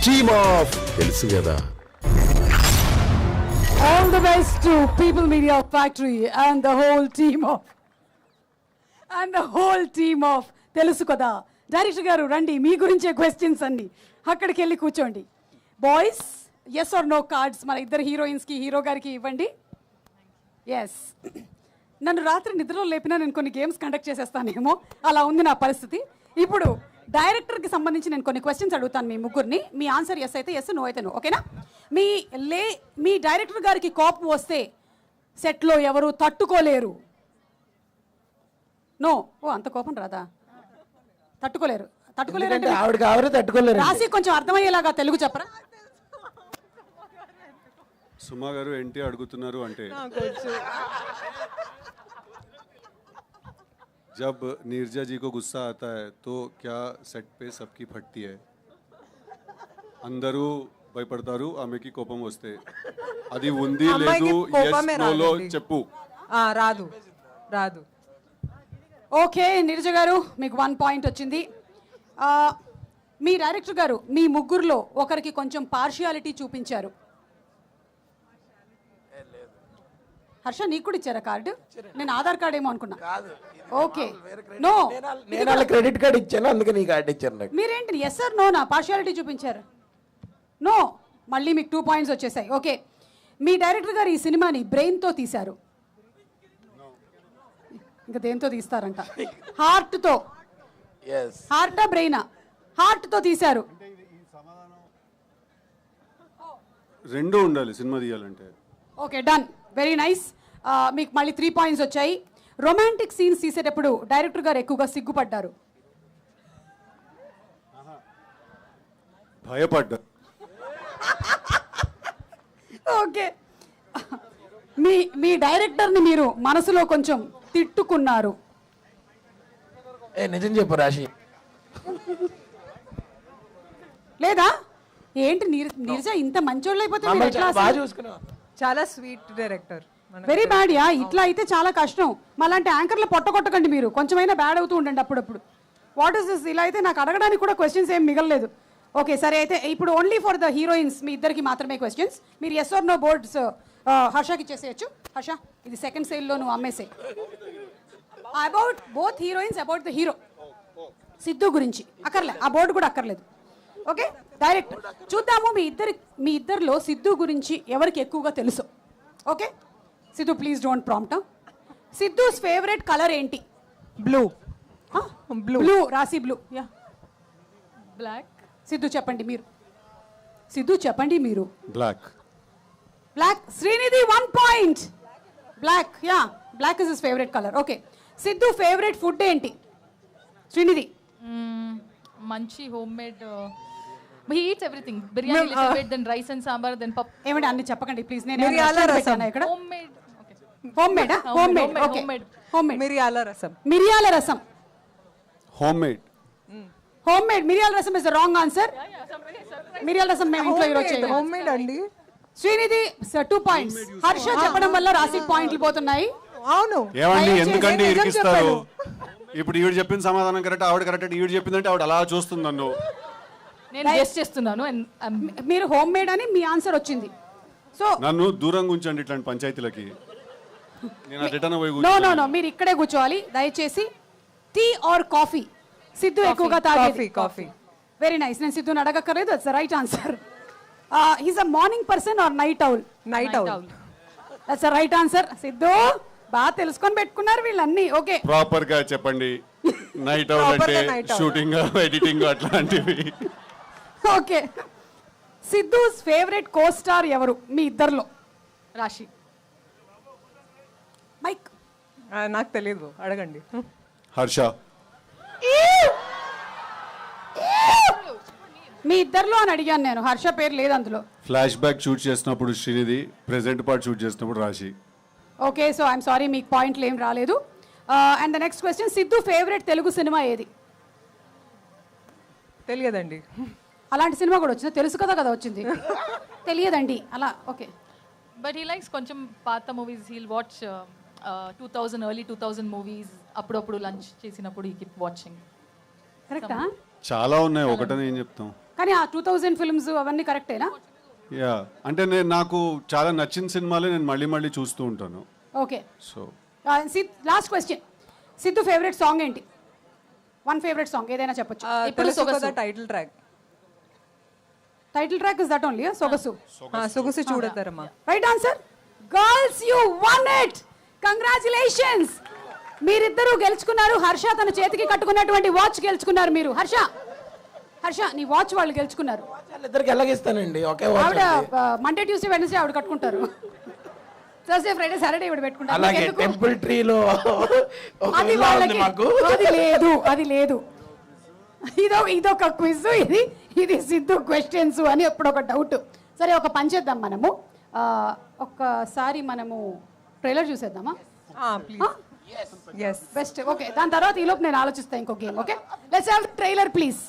Team of తెలుసు కదా. All the best to People Media Factory and the whole team of తెలుసు కదా. Director గారు రండి, మీ గురించే క్వశ్చన్స్ అన్ని అక్కడికి వెళ్ళి కూర్చోండి. Boys yes are no cards మన ఇద్దరు హీరోయిన్స్కి హీరో గారికి ఇవ్వండి. ఎస్, నన్ను రాత్రి నిద్రలో లేపినా నేను కొన్ని గేమ్స్ కండక్ట్ చేసేస్తానేమో, అలా ఉంది నా పరిస్థితి. ఇప్పుడు డైరెక్టర్కి సంబంధించి నేను కొన్ని క్వశ్చన్స్ అడుగుతాను మీ ముగ్గురిని. మీ ఆన్సర్ ఎస్ అయితే ఎస్, నో అయితే నో, ఓకేనా? మీ డైరెక్టర్ గారికి కోపం వస్తే సెట్లో ఎవరు తట్టుకోలేరు. నో, ఓ అంత కోపం రాదా? తట్టుకోలేరు అంటే ఆవిడకి ఆవిడ తట్టుకోలేరు. రాసి కొంచెం అర్థమయ్యేలాగా తెలుగు చెప్పరా? సుమా గారు ఏంటి అడుగుతున్నారు అంటే, जब नीरजा जी को गुस्सा आता है तो क्या सेट पे सबकी फटती है? అందరూ భయపడతారు ఆమెకి కోపం వస్తే. అది ఉంది లేదు లో చెప్పు. రాదు రాదు. ఓకే నీరజ గారు, మీకు 1 పాయింట్ వచ్చింది. మీ డైరెక్టర్ గారు మీ ముగ్గురులో ఒకరికి కొంచెం పార్షియాలిటీ చూపించారు. హర్ష, నీకు కూడా ఇచ్చారా కార్డు? నేను ఆధార్ కార్డ్ ఏమో అనుకున్నా. ఓకే, నో, నేను వాళ్ళ క్రెడిట్ కార్డ్ ఇచ్చాను, అందుకే నీ కార్డు ఇచ్చాను నాకు. మీరేంటి ఎస్ సార్ నో నా పార్షియాలిటీ చూపించారు? నో, మళ్ళీ మీకు 2 పాయింట్స్ వచ్చేసాయి. ఓకే, మీ డైరెక్టర్ గారు ఈ సినిమాని బ్రెయిన్తో తీశారు. ఇంకా దేంతో తీస్తారంట? హార్ట్తో. హార్టా బ్రెయినా? హార్ట్తో తీశారు. రెండు ఉండాలి సినిమా తీయాలంటే. Okay, done, very nice. మీకు మళ్ళీ 3 పాయింట్స్ వచ్చాయి. రొమాంటిక్ సీన్స్ తీసేటప్పుడు డైరెక్టర్ గారు ఎక్కువగా సిగ్గుపడ్డారు. భయపడ్డా. ఓకే, మీ డైరెక్టర్ని మీరు మనసులో కొంచెం తిట్టుకున్నారు. నిజం చెప్పు రాశి. లేదా ఏంటి నీరజ ఇంత మంచోళ్ళు అయిపోతే బాగా చూసుకున్నావు. చాలా sweet director. Very bad yeah. ఇట్లా అయితే చాలా కష్టం. మళ్ళంటే యాంకర్లు పొట్టకొట్టకండి మీరు, కొంచెమైనా బ్యాడ్ అవుతూ ఉండండి అప్పుడప్పుడు. What is this? ఇలా అయితే నాకు అడగడానికి కూడా క్వశ్చన్స్ ఏం మిగలలేదు. ఓకే సరే, అయితే ఇప్పుడు ఓన్లీ ఫర్ ద హీరోయిన్స్ మీ ఇద్దరికి మాత్రమే క్వశ్చన్స్. మీరు ఎస్ ఆర్ నో బోర్డ్స్ హర్షకి ఇచ్చేసేయచ్చు. హర్ష, ఇది సెకండ్ సేల్లో నువ్వు అమ్మేసే. About both heroines, about the hero Siddhu గురించి అక్కర్లే, ఆ బోర్డు కూడా అక్కర్లేదు. ఓకే, డైరెక్ట్ చూద్దాము మీ ఇద్దరిలో సిద్ధు గురించి ఎవరికి ఎక్కువగా తెలుసు. Okay Siddhu, please don't prompt. Siddhu's favourite colour ఏంటి? బ్లూ. బ్లూ, రాసి బ్లూ. Yeah, black. సిద్ధు చెప్పండి మీరు. Black. Black. Srinidhi 1 point. Black, yeah, black is his favourite colour. Okay, Siddhu favourite food ఏంటి? శ్రీనిధి. మంచి home made. he eats everything. Biryani little bit, then rice and sambar, then pap. ఏమండి అన్ని చెప్పకండి please. నేను మిరియాల రసం. ఇక్కడ Home made. Okay. Home made. Okay, home made. మిరియాల రసం. Home made. మిరియాల రసం ఇస్ ద రాంగ్ ఆన్సర్. మిరియాల రసం మేము ఇంట్లో ఈరోజు చేయలేదు. హోమ్ మేడ్ అండి. శ్రీనిధి 2 పాయింట్స్. హర్ష చెప్పడం వల్ల రాశి పాయింట్లు పోతున్నాయి. అవును. ఏమండి ఎందుకండి ఇరికిస్తారు? ఇప్పుడు ఈవిడ చెప్పిన సమాధానం కరెక్ట్, ఆవిడ కరెక్ట్. ఈవిడ చెప్పిందంటే ఆవిడ అలా చూస్తుంది నన్ను. నేను గెస్ చేస్తున్నాను. మీరు హోమ్ మేడ్ అని మీ ఆన్సర్ వచ్చింది. సో నన్ను దూరంగా ఉంచండి ఇట్లాంటి పంచాయతీలకి. నేను రిటర్న్ పోయి నో మీరు ఇక్కడే కూర్చోవాలి దయచేసి. Tea or coffee? సిద్ధు ఎక్కువగా తాగేది కాఫీ. Very nice. నేను సిద్ధుని అడగక్కర్లేదు, that's the right answer. He's a morning person or night owl? Night owl. That's the right answer. Siddhu బాగా తెలుసుకొని పెట్టుకున్నారు వీళ్ళన్నీ. ఓకే, ప్రాపర్ గా చెప్పండి. నైట్ ఔల్ అంటే షూటింగ్, ఎడిటింగ్ అట్లాంటివి. Okay, Siddhu's favourite co star ఎవరు మీ ఇద్దరిలో? రాశి. మైక్. నాకు తెలీదు, అడగండి. హర్ష. మీ ఇద్దరిలో అని అడిగాను నేను, హర్ష పేరు లేదు అందులో. ఫ్లాష్ బ్యాక్ షూట్ చేసినప్పుడు శ్రీనిధి, ప్రెజెంట్ పార్ట్ షూట్ చేసినప్పుడు రాశి. ఓకే, సో ఐఎమ్ సారీ మీకు పాయింట్లు ఏం రాలేదు. And the next question, Siddhu favourite Telugu cinema ఏది? తెలియదండి. అలాంటి సినిమా కూడా వచ్చింది? తెలుసు కదా వచ్చింది. తెలియదండి అలా. ఓకే, బట్ హీ లైక్స్ కొంచెం పాత movies. He'll watch 2000 early 2000 movies. అప్పుడప్పుడు లంచ్ చేసినప్పుడు హీ కీప్ వాచింగ్. కరెక్టా? చాలా ఉన్నాయి, ఒకటని ఏం చెప్తాం. కానీ ఆ 2000 ఫిల్మ్స్ అవన్నీ కరెక్టేనా? యా అంటే నాకు చాలా నచ్చిన సినిమాలే నేను మళ్ళీ మళ్ళీ చూస్తూ ఉంటాను. Okay, so last question, Siddhu favourite song ఏంటి? వన్ ఫేవరెట్ సాంగ్ ఏదైనా చెప్పొచ్చు. తెలుసు కదా title track. Title track is that only సొగసు. సొగసు చూడతారమ్మా. Right answer. Girls you won it, congratulations. మీరిద్దరూ గెలుచుకున్నారు. హర్ష తన చేతికి కట్టుకున్నటువంటి వాచ్ గెలుచుకున్నారు మీరు. హర్ష నీ వాచ్ వాళ్ళు గెలుచుకున్నారు. వాళ్ళిద్దరికి ఎలాగిస్తానండి ఒకే watch ఆవిడ ఉంది. మండే ట్యూస్డే వెడ్నెస్డే ఆవిడ కట్టుకుంటారు. థర్స్డే ఫ్రైడే సాటర్డే ఇవిడ పెట్టుకుంటారు. అలాగే ఎందుకు? టెంపుల్ ట్రీలో అది వాళ్ళకి మాకు అది లేదు. ఇదొక క్విజ్, ఇది సిద్ధు క్వశ్చన్స్ అని ఎప్పుడు ఒక డౌట్. సరే ఒక పని చేద్దాం మనము, ఒక్కసారి మనము ట్రైలర్ చూసేద్దామా? ప్లీజ్. ఎస్. బెస్ట్. ఓకే, దాని తర్వాత ఈలోపు నేను ఆలోచిస్తాను ఇంకో game. Okay, let's have trailer please.